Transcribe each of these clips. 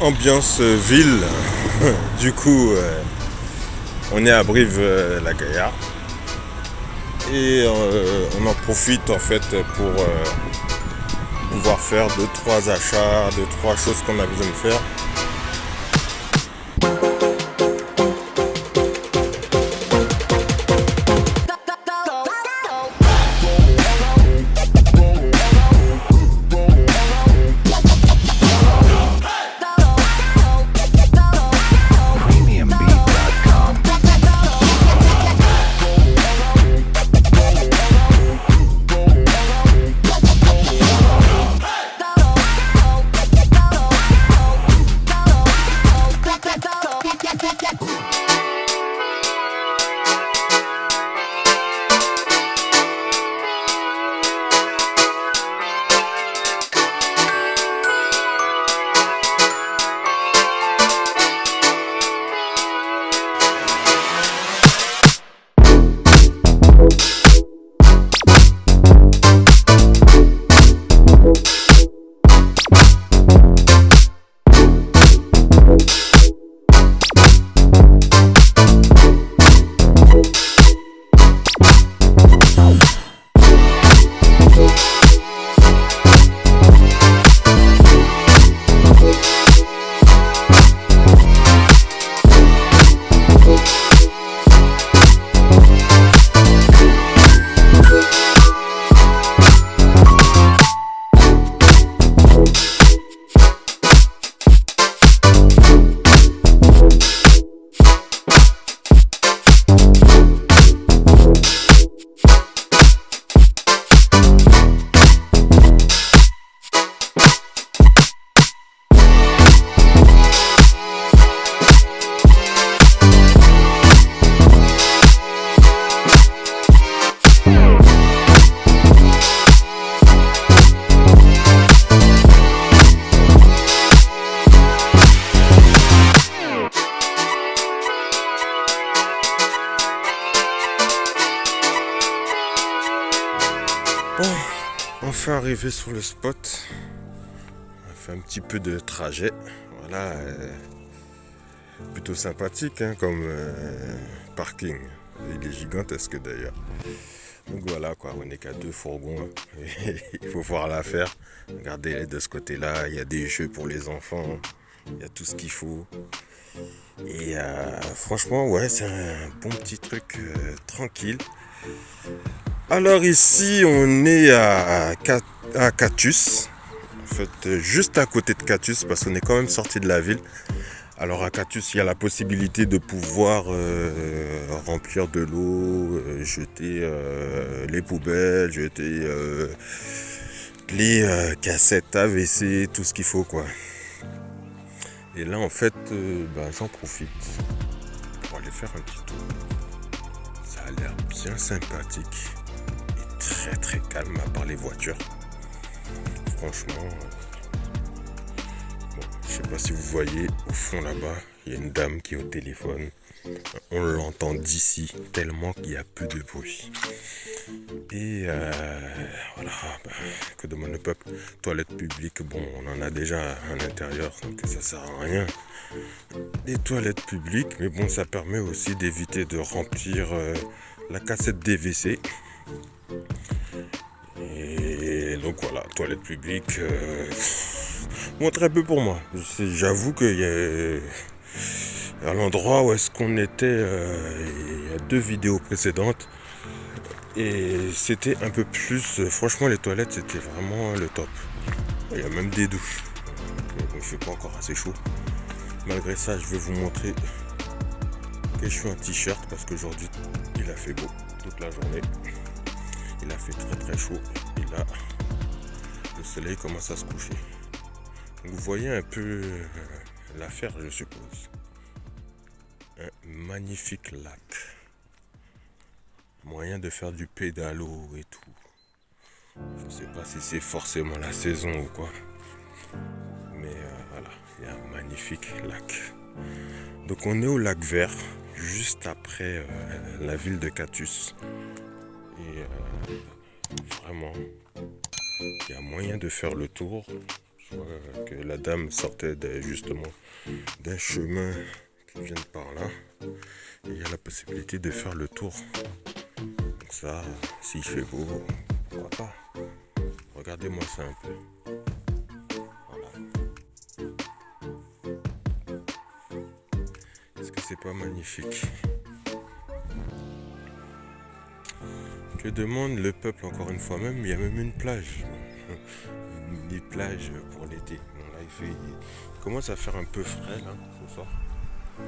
ambiance ville. Du coup, on est à Brive-la-Gaillarde et on en profite en fait pour pouvoir faire 2-3 achats, 2-3 choses qu'on a besoin de faire. Bon, enfin arrivé sur le spot. On a fait un petit peu de trajet. Voilà, plutôt sympathique comme parking. Il est gigantesque d'ailleurs. Donc voilà quoi, on n'est qu'à 2 fourgons. Il faut voir l'affaire. Regardez de ce côté-là, il y a des jeux pour les enfants. Il y a tout ce qu'il faut. Et franchement, ouais, c'est un bon petit truc tranquille. Alors ici, on est à Catus. En fait, juste à côté de Catus, parce qu'on est quand même sorti de la ville. Alors à Catus, il y a la possibilité de pouvoir remplir de l'eau, jeter les poubelles, jeter les cassettes AVC, tout ce qu'il faut quoi. Et là en fait, j'en profite pour aller faire un petit tour. Ça a l'air bien sympathique et très très calme à part les voitures. Franchement, je sais pas si vous voyez au fond là-bas, il y a une dame qui est au téléphone. On l'entend d'ici tellement qu'il y a peu de bruit. Et voilà, que demande le peuple? Toilettes publiques, bon, on en a déjà à l'intérieur, donc ça sert à rien. Des toilettes publiques, mais bon, ça permet aussi d'éviter de remplir la cassette DVC. Et donc voilà, toilettes publiques, bon, très peu pour moi. J'avoue qu'il y a à l'endroit où est-ce qu'on était, il y a 2 vidéos précédentes. Et c'était un peu plus, franchement les toilettes c'était vraiment le top. Il y a même des douches. Il ne fait pas encore assez chaud. Malgré ça, je vais vous montrer que je suis en t-shirt parce qu'aujourd'hui il a fait beau toute la journée. Il a fait très très chaud et là le soleil commence à se coucher. Donc, vous voyez un peu l'affaire, je suppose. Un magnifique lac. Moyen de faire du pédalo et tout. Je sais pas si c'est forcément la saison ou quoi. Mais voilà, il y a un magnifique lac. Donc on est au lac Vert, juste après la ville de Catus. Et vraiment, il y a moyen de faire le tour. que la dame sortait justement d'un chemin qui vient de par là. Et il y a la possibilité de faire le tour. Donc ça, s'il fait beau, pourquoi pas. Regardez-moi ça un peu. Voilà. Est-ce que c'est pas magnifique? Que demande le peuple encore une fois même? Il y a même une plage. Des plages pour l'été. Bon, là, il commence à faire un peu frais là ce soir. Il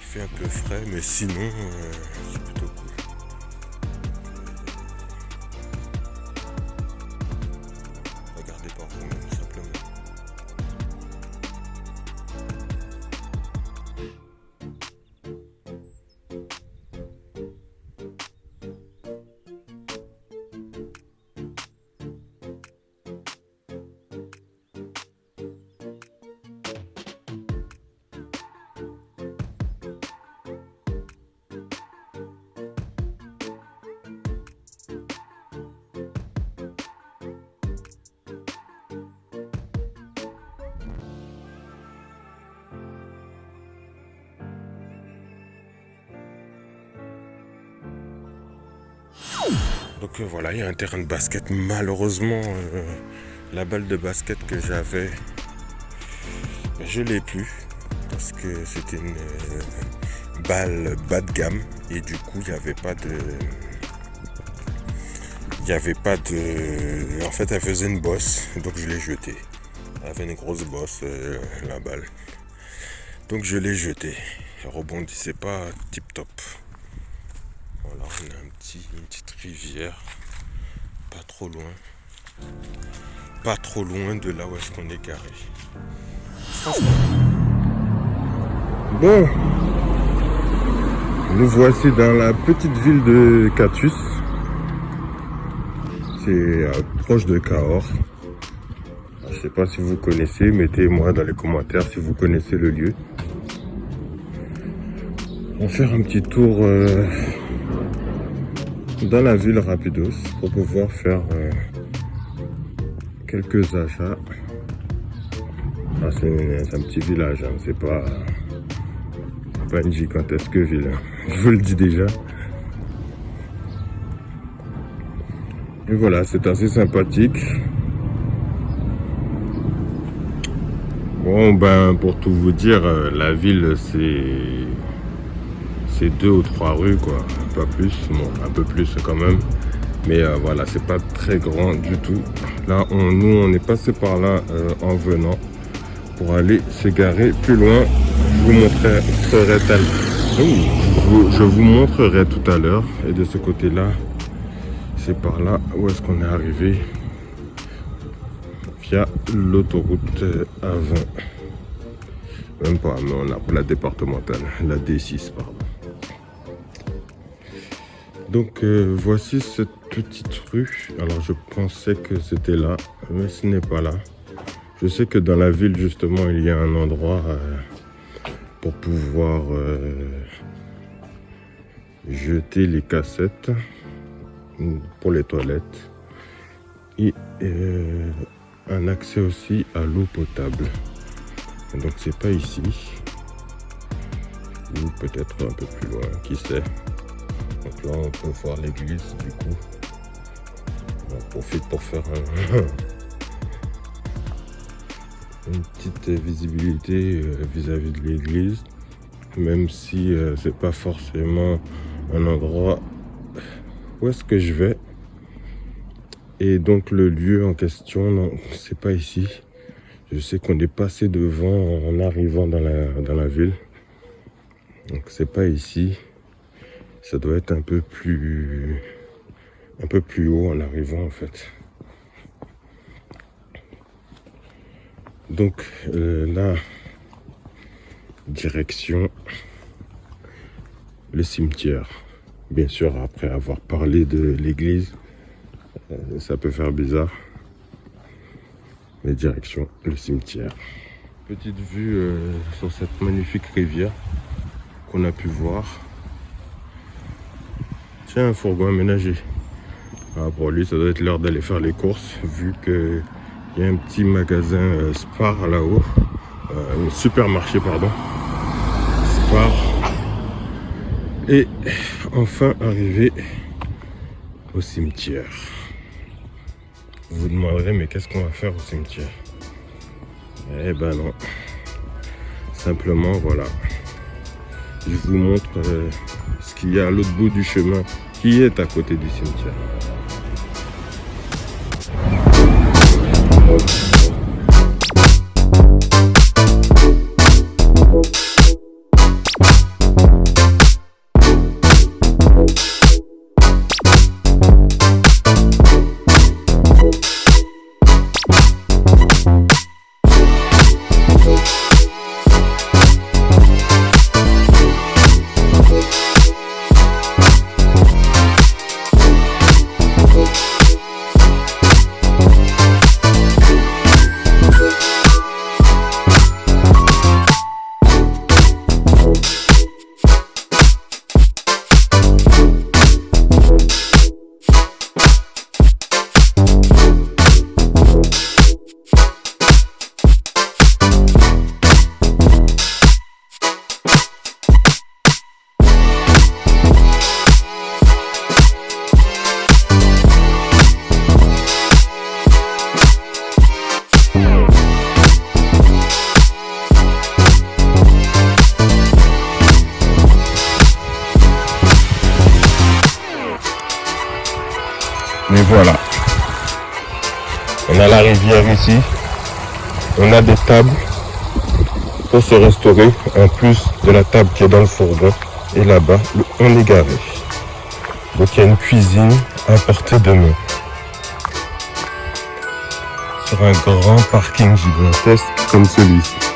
fait un peu frais, mais sinon c'est plutôt cool. Regardez par vous-même simplement. Donc voilà, il y a un terrain de basket. Malheureusement, la balle de basket que j'avais, je l'ai plus parce que c'était une balle bas de gamme et du coup il n'y avait pas de, en fait elle faisait une bosse, donc je l'ai jetée. Elle avait une grosse bosse, la balle, donc je l'ai jetée. Elle rebondissait pas tip top. Voilà, on a une petite rivière, pas trop loin de là où est-ce qu'on est garé. Bon, nous voici dans la petite ville de Catus. C'est proche de Cahors. Je ne sais pas si vous connaissez, mettez-moi dans les commentaires si vous connaissez le lieu. On va faire un petit tour dans la ville rapidos pour pouvoir faire quelques achats. Ah, c'est un petit village, hein. C'est pas une gigantesque ville, hein. Je vous le dis déjà. Et voilà, c'est assez sympathique. Bon, ben pour tout vous dire, la ville c'est 2 ou 3 rues, quoi, pas plus, bon, un peu plus quand même, mais voilà, c'est pas très grand du tout. Là, nous on est passé par là en venant pour aller se garer plus loin. Je vous montrerai tout à l'heure. Et de ce côté-là, c'est par là où est-ce qu'on est arrivé via l'autoroute A20. Même pas, mais on a la départementale, la D6, pardon. Donc voici cette petite rue. Alors je pensais que c'était là, mais ce n'est pas là. Je sais que dans la ville justement il y a un endroit pour pouvoir jeter les cassettes pour les toilettes et un accès aussi à l'eau potable. Donc c'est pas ici, ou peut-être un peu plus loin, qui sait. Donc là on peut voir l'église du coup. On profite pour faire une petite visibilité vis-à-vis de l'église, même si c'est pas forcément un endroit où est-ce que je vais. Et donc le lieu en question, non, c'est pas ici. Je sais qu'on est passé devant en arrivant dans la ville. Donc c'est pas ici. Ça doit être un peu plus haut en arrivant en fait. Donc là, direction le cimetière. Bien sûr, après avoir parlé de l'église, ça peut faire bizarre. Mais direction le cimetière. Petite vue sur cette magnifique rivière qu'on a pu voir. Tiens, un fourgon aménagé. Ah, pour lui, ça doit être l'heure d'aller faire les courses, vu que Il y a un petit magasin Spar là-haut. Un supermarché, pardon. Spar. Et enfin arrivé au cimetière. Vous vous demanderez, mais qu'est-ce qu'on va faire au cimetière? Eh ben non. Simplement, voilà. Je vous montre ce qu'il y a à l'autre bout du chemin qui est à côté du cimetière. Mais voilà, on a la rivière ici, on a des tables pour se restaurer, en plus de la table qui est dans le fourgon, et là-bas, on est garé. Donc il y a une cuisine à portée de main. Sur un grand parking gigantesque comme celui-ci.